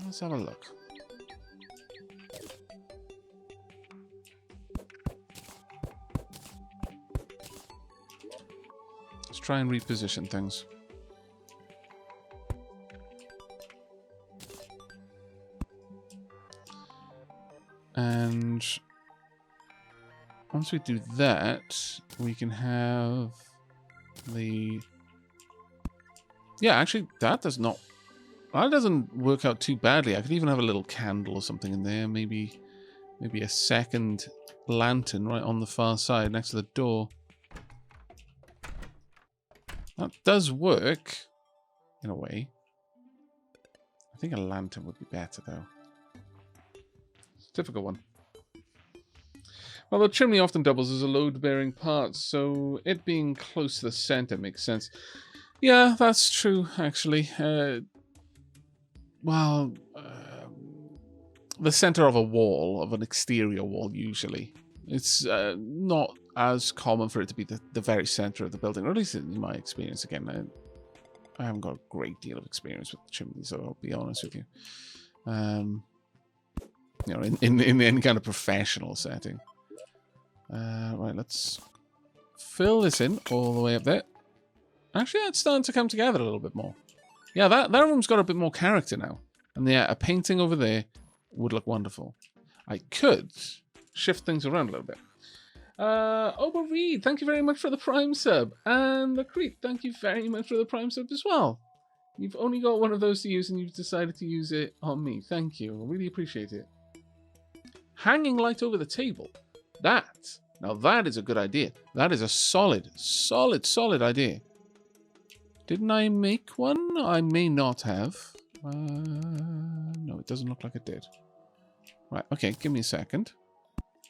Let's have a look. Let's try and reposition things. And once we do that, we can have the... Yeah, actually, that doesn't work out too badly. I could even have a little candle or something in there. Maybe a second lantern right on the far side next to the door. That does work, in a way. I think a lantern would be better, though. It's a difficult one. Well, the chimney often doubles as a load-bearing part, so it being close to the center makes sense. Yeah, that's true, actually. The center of a wall, of an exterior wall, usually. It's not as common for it to be the very center of the building, or at least in my experience. Again, I haven't got a great deal of experience with chimneys, so I'll be honest with you. You know, in any kind of professional setting. Right, let's fill this in all the way up there. Actually, that's starting to come together a little bit more. Yeah, that room's got a bit more character now. And yeah, a painting over there would look wonderful. I could shift things around a little bit. Ober Reed, thank you very much for the Prime sub. And the Creep, thank you very much for the Prime sub as well. You've only got one of those to use and you've decided to use it on me. Thank you. I really appreciate it. Hanging light over the table. Now that is a good idea. That is a solid idea. Didn't I make one? I may not have. No, it doesn't look like it did. Right, okay, give me a second.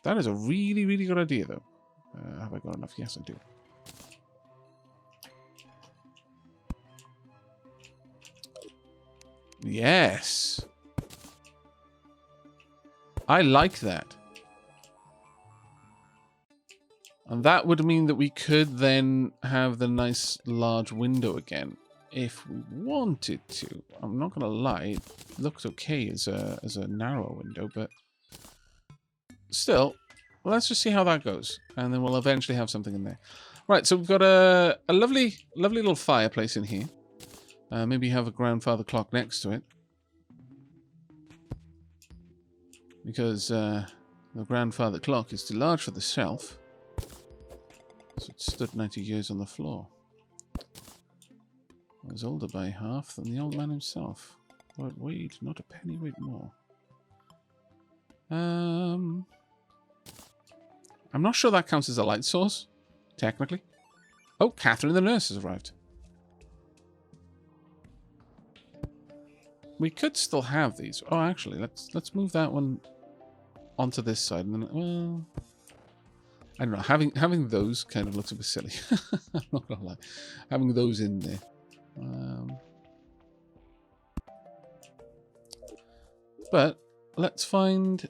That is a really, really good idea, though. Have I got enough? Yes, I do. Yes. I like that. And that would mean that we could then have the nice large window again if we wanted to. I'm not going to lie, it looks okay as a narrow window, but still, let's just see how that goes. And then we'll eventually have something in there. Right, so we've got a lovely little fireplace in here. Maybe have a grandfather clock next to it. Because the grandfather clock is too large for the shelf. So it stood 90 years on the floor. I was older by half than the old man himself. What weighed? Not a penny weight more. I'm not sure that counts as a light source, technically. Oh, Catherine the nurse has arrived. We could still have these. Oh, actually, let's move that one onto this side, and then well, I don't know. Having those kind of looks a bit silly. I'm not gonna lie. Having those in there. But let's find.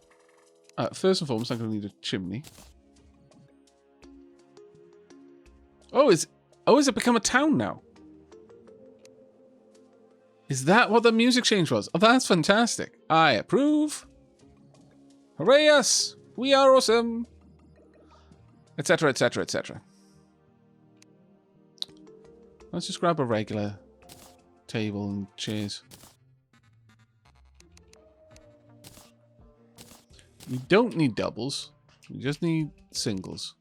First and foremost, I'm gonna need a chimney. Oh, is it become a town now? Is that what the music change was? Oh, that's fantastic. I approve. Hooray us! We are awesome. Etc, etc, etc. Let's just grab a regular table and chairs. We don't need doubles. We just need singles.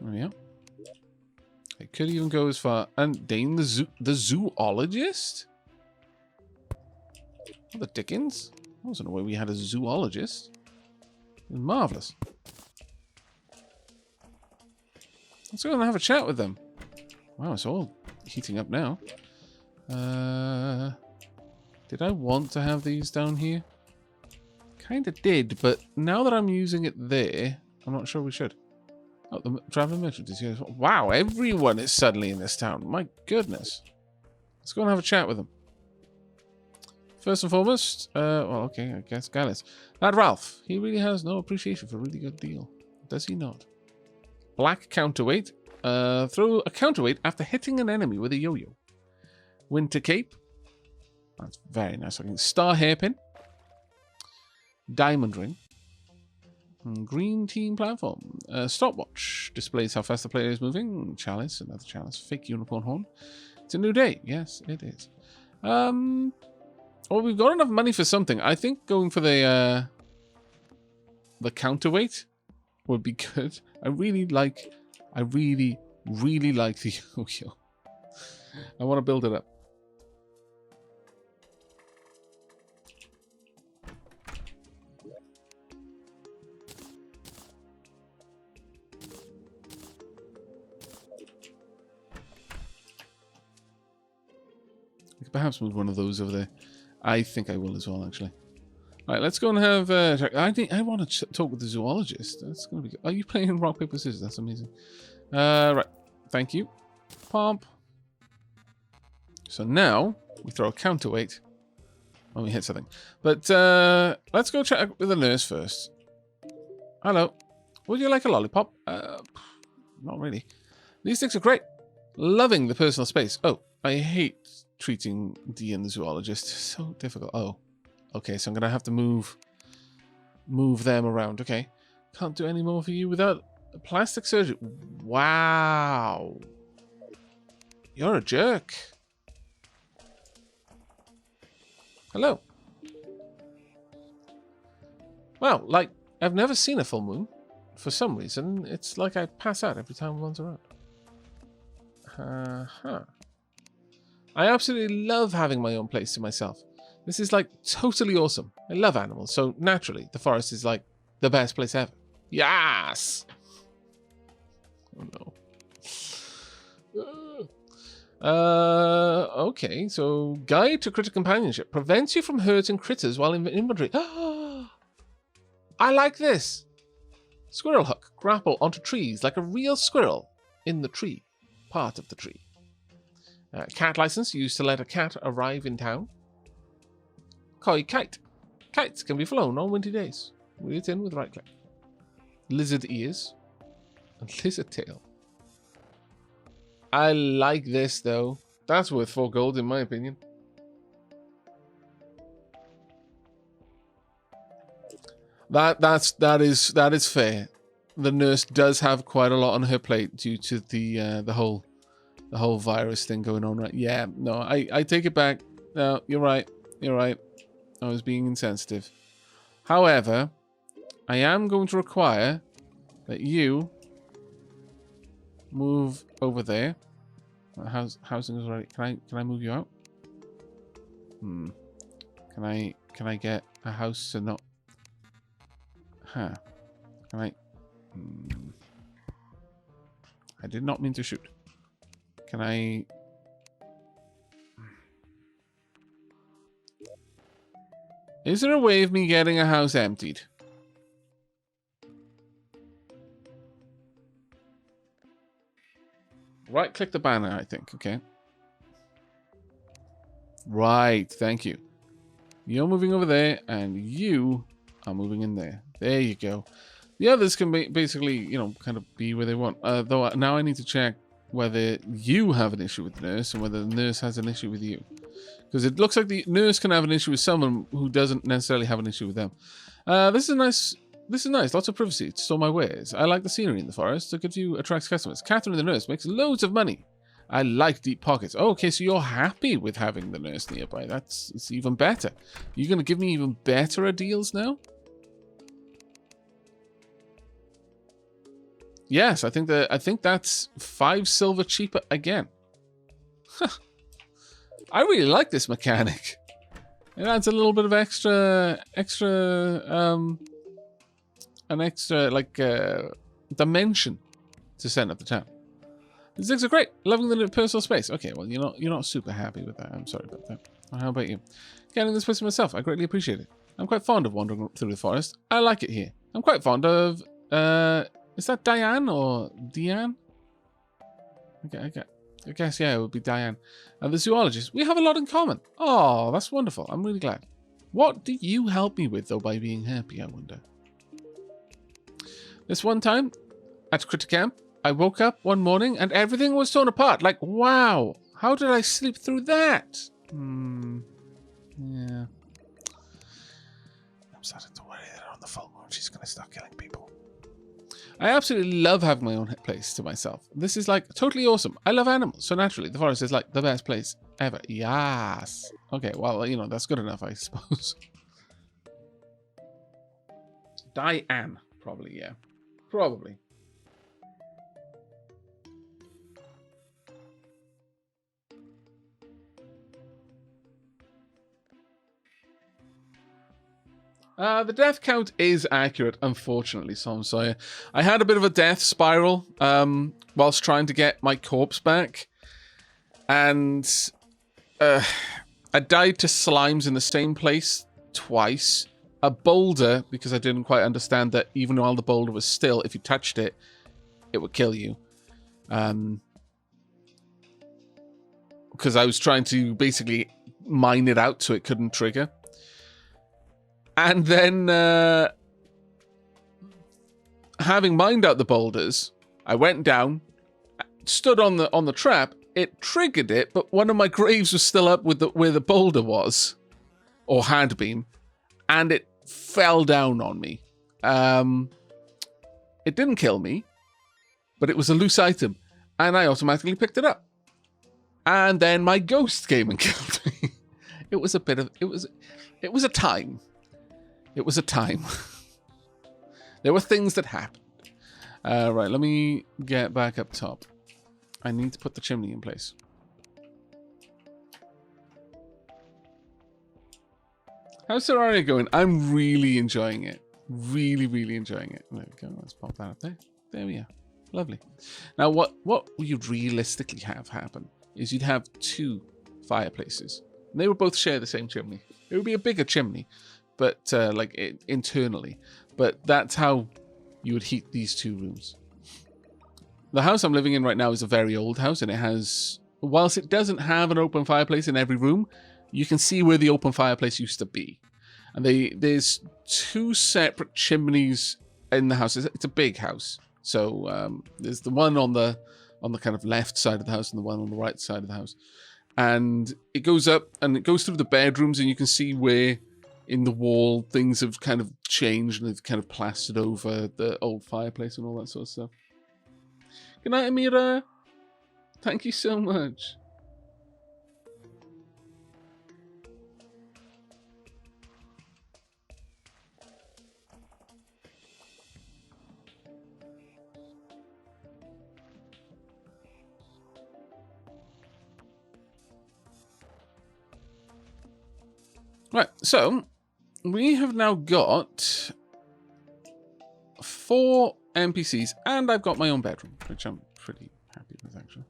There we go. I could even go as far and Dane the zoologist? Oh, the Dickens? I wasn't aware we had a zoologist. It was marvelous. Let's go and have a chat with them. Wow, it's all heating up now. Did I want to have these down here? Kind of did, but now that I'm using it there, I'm not sure we should. Oh, the traveling merchant is here. Wow, everyone is suddenly in this town. My goodness. Let's go and have a chat with them. First and foremost, well, okay, I guess Gallus. That Ralph, he really has no appreciation for a really good deal. does he not? Black counterweight. Throw a counterweight after hitting an enemy with a yo-yo. Winter cape. That's very nice looking. Star hairpin. Diamond ring. Green team platform. Stopwatch. Displays how fast the player is moving. Chalice. Another chalice. Fake unicorn horn. It's a new day. Yes, it is. Well, we've got enough money for something. I think going for the counterweight would be good. I really like the yo-yo. I want to build it up. Perhaps move one of those over there. I think I will as well, actually. All right, let's go and have. I want to talk with the zoologist. That's gonna be good. Are you playing rock paper scissors? That's amazing. Right. Thank you. Pomp. So now we throw a counterweight when we hit something. But let's go check with the nurse first. Hello. Would you like a lollipop? Not really. These sticks are great. Loving the personal space. Oh, I hate treating Dee and the zoologist. So difficult. Oh, okay. So I'm gonna have to move them around. Okay. Can't do any more for you without plastic surgery. Wow. You're a jerk. Hello. Well, like, I've never seen a full moon. For some reason, it's like I pass out every time one's around. I absolutely love having my own place to myself. This is like totally awesome. I love animals, so naturally the forest is like the best place ever. Yes! Oh no. Okay, so guide to critter companionship. Prevents you from hurting critters while in inventory. I like this. Squirrel hook. Grapple onto trees like a real squirrel in the tree. Part of the tree. Cat license used to let a cat arrive in town. Koi kite. Kites can be flown on windy days. Wheel it in with right click. Lizard ears. And lizard tail. I like this though. That's worth 4 gold in my opinion. That is fair. The nurse does have quite a lot on her plate due to the whole virus thing going on, right? Yeah, no, I take it back. No, you're right. You're right. I was being insensitive. However, I am going to require that you move over there. Housing is ready. Can I move you out? Can I get a house to not? Huh? Can I? I did not mean to shoot. Can I? Is there a way of me getting a house emptied? Right click the banner, I think. Okay. Right, thank you. You're moving over there, and you are moving in there. There you go. The others can basically, you know, kind of be where they want. Though now I need to check whether you have an issue with the nurse and whether the nurse has an issue with you. Because it looks like the nurse can have an issue with someone who doesn't necessarily have an issue with them. This is nice. This is nice. Lots of privacy to store my wares. I like the scenery in the forest. A good view attracts customers. Catherine the nurse makes loads of money. I like deep pockets. Oh, okay, so you're happy with having the nurse nearby. It's even better. You're going to give me even better deals now? Yes, I think that's 5 silver cheaper again. I really like this mechanic. It adds a little bit of an extra like dimension to center of the town. These things are great. Loving the personal space. Okay, well you're not super happy with that. I'm sorry about that. How about you? Getting this place for myself. I greatly appreciate it. I'm quite fond of wandering through the forest. I like it here. I'm quite fond of is that Diane or Deanne? Okay. I guess, yeah, it would be Diane. And the zoologist. We have a lot in common. Oh, that's wonderful. I'm really glad. What do you help me with, though, by being happy, I wonder? This one time at Critter Camp, I woke up one morning and everything was torn apart. Like, wow, how did I sleep through that? Yeah. I'm starting to worry that on the full moon she's going to start killing people. I absolutely love having my own place to myself. This is like totally awesome. I love animals, so naturally the forest is like the best place ever. Yes. Okay, well, you know, that's good enough, I suppose. Diane, probably, yeah. Probably. The death count is accurate, unfortunately, Tom Sawyer. I had a bit of a death spiral whilst trying to get my corpse back. And I died to slimes in the same place twice. A boulder, because I didn't quite understand that even while the boulder was still, if you touched it, it would kill you. Because I was trying to basically mine it out so it couldn't trigger. And then, having mined out the boulders, I went down, stood on the trap. It triggered it, but one of my graves was still up with where the boulder was, or had been, and it fell down on me. It didn't kill me, but it was a loose item, and I automatically picked it up. And then my ghost came and killed me. It was a bit of it was a time. It was a time. There were things that happened. Right, let me get back up top. I need to put the chimney in place. How's Terraria going? I'm really enjoying it. Really, really enjoying it. There we go. Let's pop that up there. There we are. Lovely. Now, what you'd realistically have happen is you'd have 2 fireplaces. And they would both share the same chimney. It would be a bigger chimney, but internally. But that's how you would heat these 2 rooms. The house I'm living in right now is a very old house, and it has, whilst it doesn't have an open fireplace in every room, you can see where the open fireplace used to be. And there's 2 separate chimneys in the house. It's a big house. So there's the one on the kind of left side of the house and the one on the right side of the house. And it goes up and it goes through the bedrooms, and you can see where in the wall things have kind of changed and they've kind of plastered over the old fireplace and all that sort of stuff. Good night, Amira. Thank you so much. Right, so we have now got 4 NPCs, and I've got my own bedroom, which I'm pretty happy with, actually.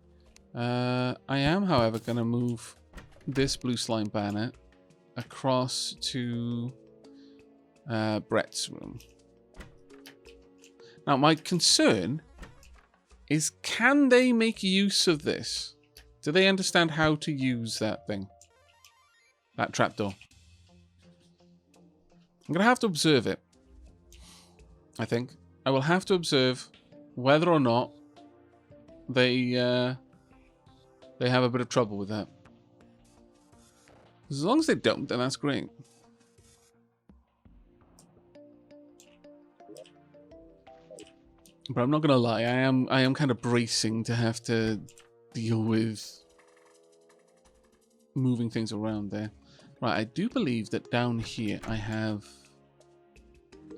I am, however, going to move this blue slime banner across to Brett's room. Now, my concern is, can they make use of this? Do they understand how to use that thing? That trapdoor? I'm going to have to observe it, I think. I will have to observe whether or not they have a bit of trouble with that. As long as they don't, then that's great. But I'm not gonna lie, I am kind of bracing to have to deal with moving things around there. Right, I do believe that down here I have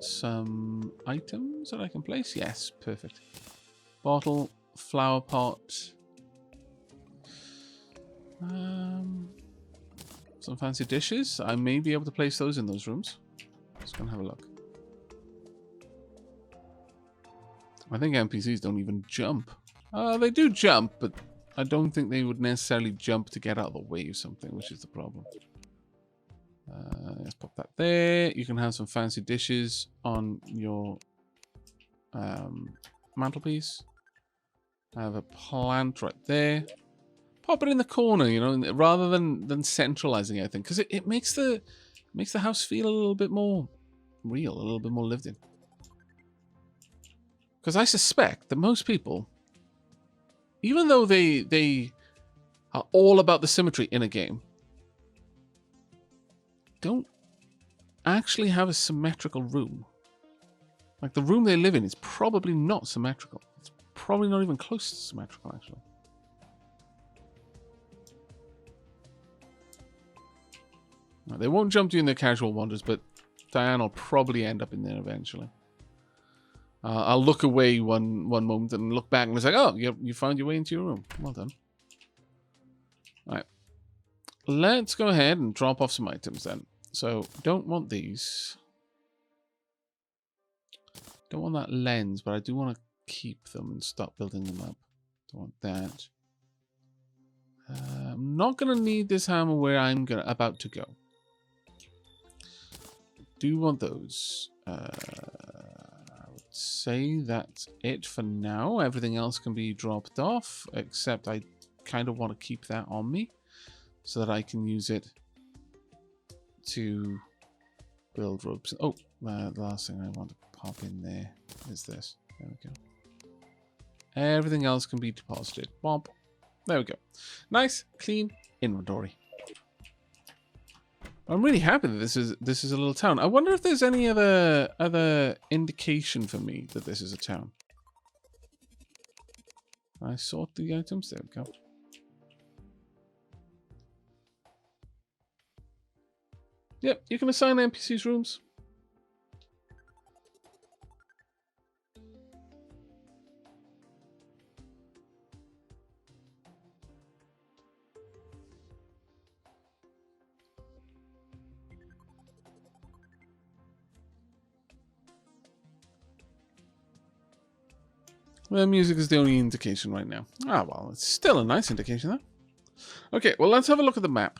some items that I can place. Yes, perfect. Bottle, flower pot. Some fancy dishes. I may be able to place those in those rooms. Just gonna have a look. I think NPCs don't even jump. They do jump, but I don't think they would necessarily jump to get out of the way of something, which is the problem. Let's pop that there. You can have some fancy dishes on your mantelpiece. I have a plant right there. Pop it in the corner, you know, rather than centralizing everything, because it makes the house feel a little bit more real, a little bit more lived in. Because I suspect that most people, even though they are all about the symmetry in a game, don't actually have a symmetrical room. Like, the room they live in is probably not symmetrical. It's probably not even close to symmetrical, actually. Now, they won't jump to you in the casual wanders, but Diane will probably end up in there eventually. I'll look away one moment and look back and it's like, oh, you found your way into your room. Well done. All right. Let's go ahead and drop off some items then. So, don't want these. Don't want that lens, but I do want to keep them and start building them up. Don't want that. I'm not going to need this hammer where I'm about to go. Do want those. I would say that's it for now. Everything else can be dropped off, except I kind of want to keep that on me so that I can use it to build ropes. Oh, the last thing I want to pop in there is this. There we go. Everything else can be deposited. Bump. There we go. Nice, clean inventory. I'm really happy that this is a little town. I wonder if there's any other indication for me that this is a town. I sort the items. There we go. Yep, you can assign NPCs rooms. The music is the only indication right now. Ah, well, it's still a nice indication, though. Okay, well, let's have a look at the map.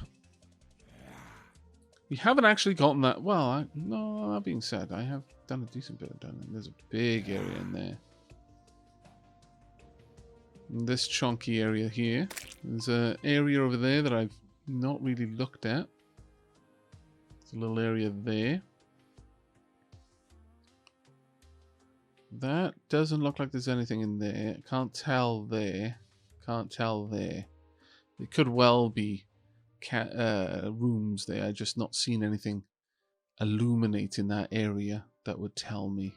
We haven't actually gotten that... Well, no, that being said, I have done a decent bit of done. There's a big area in there. And this chunky area here. There's an area over there that I've not really looked at. There's a little area there. That doesn't look like there's anything in there. Can't tell there. Can't tell there. It could well be rooms there. I've just not seen anything illuminate in that area that would tell me.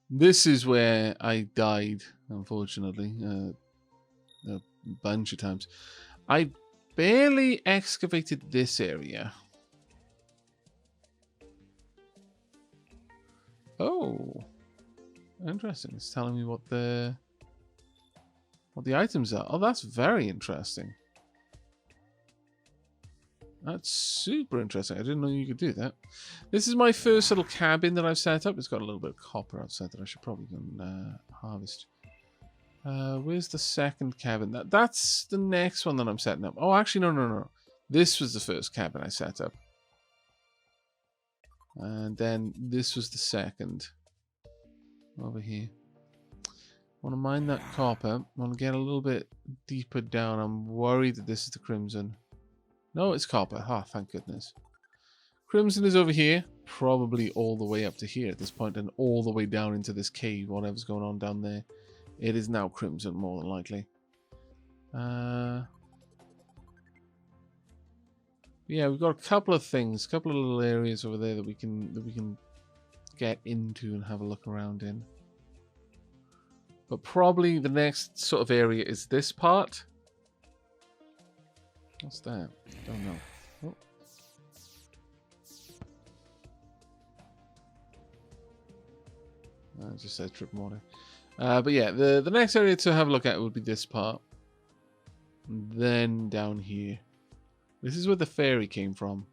This is where I died, unfortunately, a bunch of times. I barely excavated this area. Oh, interesting. It's telling me what the items are. Oh, that's very interesting. That's super interesting. I didn't know you could do that. This is my first little cabin that I've set up. It's got a little bit of copper outside that I should probably go and harvest. Where's the second cabin? That's the next one that I'm setting up. Oh, actually, no. This was the first cabin I set up. And then this was the second. Over here. Want to mine that copper. Want to get a little bit deeper down. I'm worried that this is the crimson. No, it's copper. Ah, thank goodness. Crimson is over here. Probably all the way up to here at this point. And all the way down into this cave. Whatever's going on down there. It is now crimson, more than likely. Yeah, we've got a couple of things, a couple of little areas over there that we can get into and have a look around in. But probably the next sort of area is this part. What's that? Don't know. Oh. I just said trip mortar. But yeah, the next area to have a look at would be this part. And then down here. This is where the fairy came from.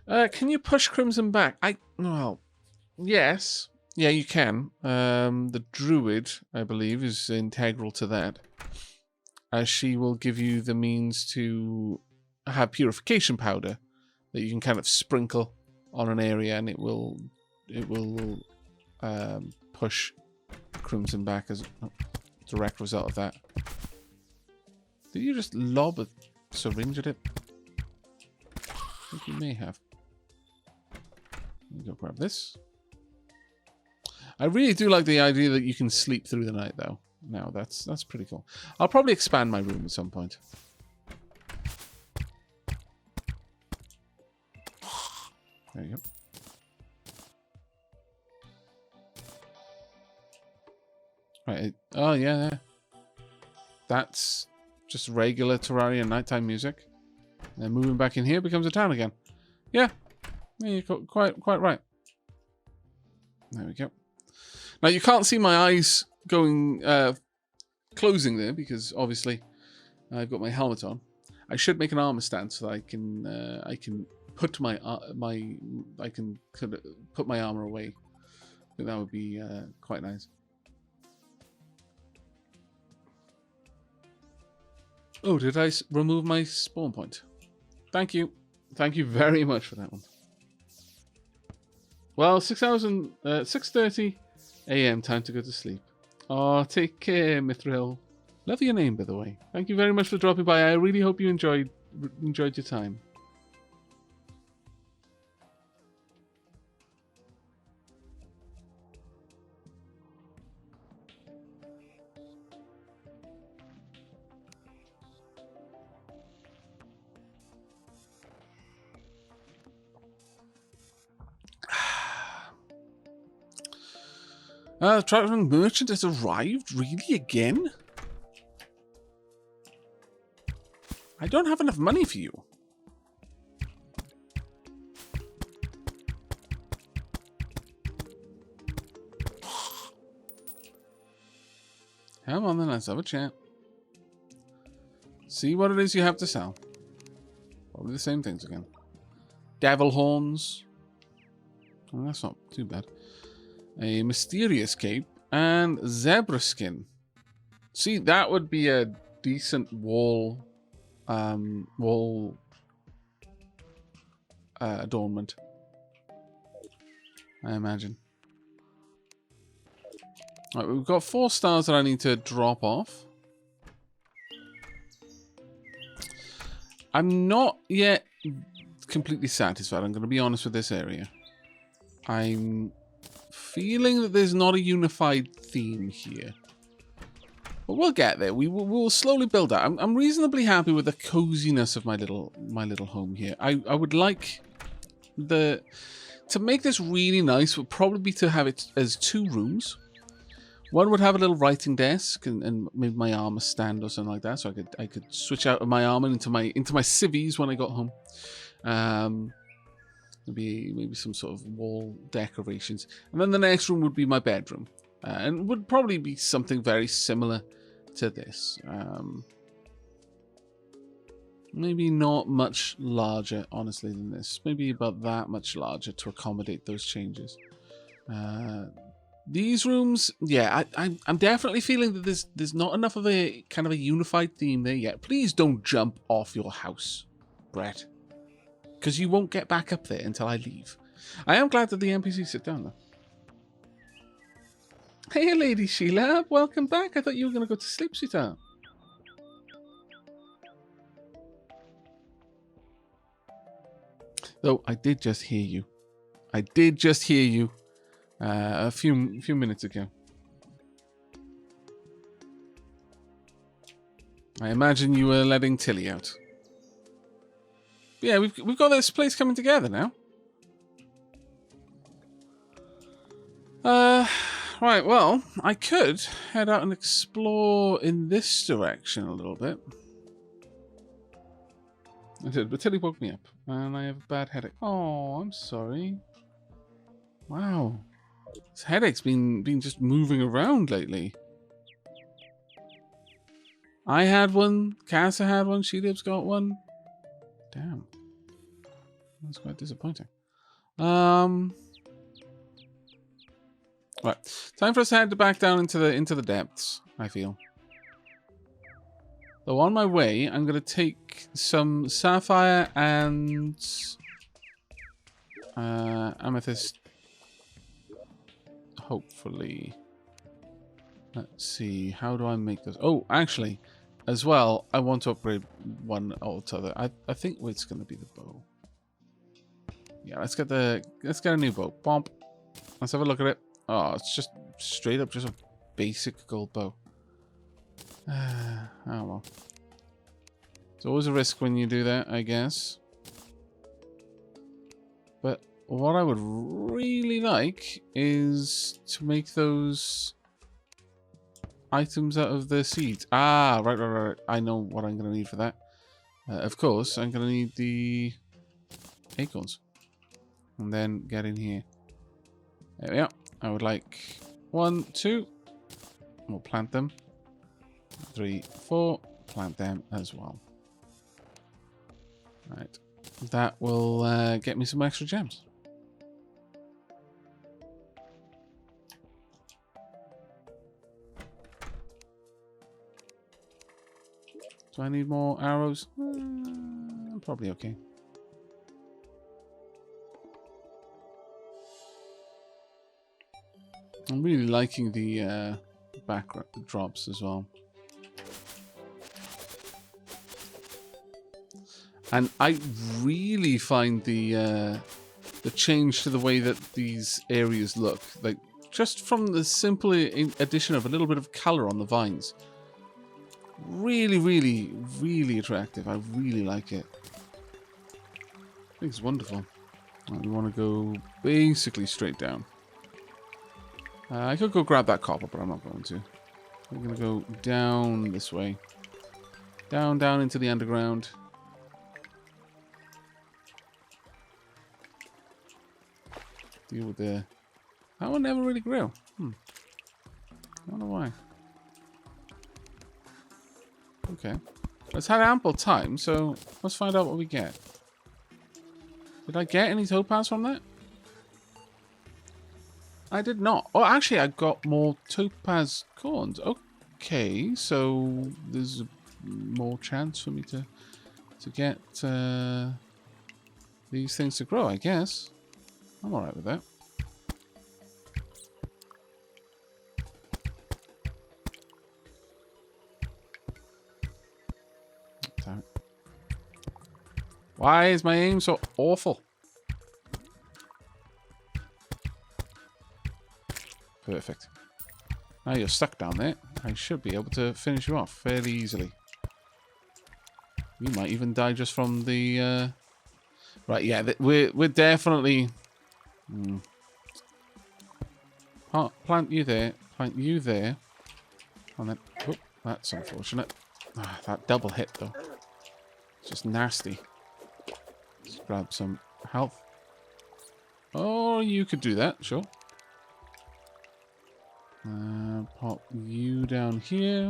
Can you push Crimson back? Well, yes. Yeah, you can. The druid, I believe, is integral to that. As she will give you the means to have purification powder that you can kind of sprinkle on an area, and it will push Crimson back as a direct result of that. Did you just lob a syringe at it? think you may have. Let me go grab this. I really do like the idea that you can sleep through the night, though. No, that's pretty cool. I'll probably expand my room at some point. There you go. Right. Oh, yeah. That's just regular Terraria nighttime music. And then moving back in here becomes a town again. Yeah. You're quite right. There we go. Now, you can't see my eyes going closing there because obviously I've got my helmet on. I should make an armor stand so that I can put my put my armor away. I think that would be quite nice. Oh, did I remove my spawn point? Thank you. Thank you very much for that one. Well, 6:30 a.m. time to go to sleep. Oh, take care, Mithril. Love your name, by the way. Thank you very much for dropping by. I really hope you enjoyed your time. The traveling merchant has arrived? Really, again? I don't have enough money for you. Come on then, let's have a chat. See what it is you have to sell. Probably the same things again. Devil horns. Oh, that's not too bad. A mysterious cape and zebra skin. See, that would be a decent wall adornment, I imagine. Right, we've got 4 stars that I need to drop off. I'm not yet completely satisfied. I'm going to be honest with this area. I'm feeling that there's not a unified theme here. But we'll get there. We'll slowly build that. I'm reasonably happy with the coziness of my little home here. I would like to make this really nice would probably be to have it as 2 rooms. One would have a little writing desk and maybe my armor stand or something like that, so I could switch out of my armor into my civvies when I got home. Maybe some sort of wall decorations, and then the next room would be my bedroom, and would probably be something very similar to this. Maybe not much larger, honestly, than this. Maybe about that much larger to accommodate those changes. These rooms, yeah, I'm definitely feeling that there's not enough of a kind of a unified theme there yet. Please don't jump off your house, Brett, because you won't get back up there until I leave. I am glad that the NPCs sit down, though. Hey, Lady Sheila, welcome back. I thought you were going to go to sleep, sweetheart. Though I did just hear you. A few minutes ago. I imagine you were letting Tilly out. But yeah, we've got this place coming together now. Right, well, I could head out and explore in this direction a little bit. I did, but Tilly woke me up, and I have a bad headache. Oh, I'm sorry. Wow. This headache's been just moving around lately. I had one, Casa had one, She-Liv's got one. Damn. That's quite disappointing. Right. Time for us to head back down into the depths, I feel. So on my way, I'm gonna take some sapphire and amethyst. Hopefully. Let's see. How do I make this? Oh, actually, as well, I want to upgrade one or the other. I think it's going to be the bow. Yeah, let's get a new bow. Bomp. Let's have a look at it. Oh, it's just straight up just a basic gold bow. Oh well. It's always a risk when you do that, I guess. But what I would really like is to make those items out of the seeds. Ah, right. I know what I'm going to need for that. Of course, I'm going to need the acorns. And then get in here. There we are. I would like 1, 2. We'll plant them. 3, 4. Plant them as well. Right. That will get me some extra gems. Do I need more arrows? Probably okay. I'm really liking the backdrops as well. And I really find the change to the way that these areas look, like just from the simple addition of a little bit of color on the vines. Really attractive. I really like it. I think it's wonderful. We want to go basically straight down. I could go grab that copper, but I'm not going to. We're going to go down this way. Down into the underground. Deal with the... That one never really grew. I don't know why. Okay. Let's have ample time, so let's find out what we get. Did I get any topaz from that? I did not. Oh, actually, I got more topaz corns. Okay, so there's more chance for me to get these things to grow, I guess. I'm alright with that. Damn it. Why is my aim so awful? Perfect. Now you're stuck down there. I should be able to finish you off fairly easily. You might even die just from the... Right, yeah, we're definitely... Plant you there. Plant you there. And then... Oh, that's unfortunate. Ah, that double hit, though. It's just nasty. Let's grab some health. Oh, you could do that, sure. Pop you down here.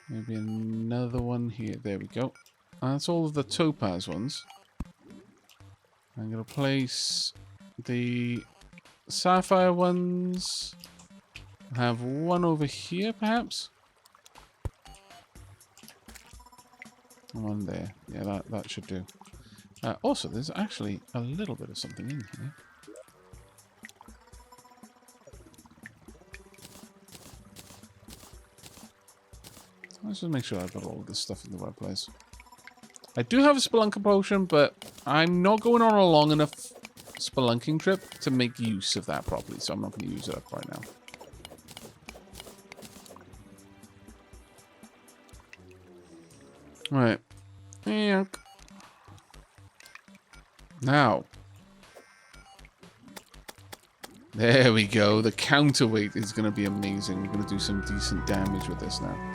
Maybe another one here. There we go. That's all of the topaz ones. I'm going to place the sapphire ones. I have one over here, perhaps. One there. Yeah, that should do. Also, there's actually a little bit of something in here. Let's just make sure I've got all of this stuff in the right place. I do have a spelunker potion, but I'm not going on a long enough spelunking trip to make use of that properly, so I'm not going to use it up right now. Alright. Now. There we go. The counterweight is going to be amazing. We're going to do some decent damage with this now.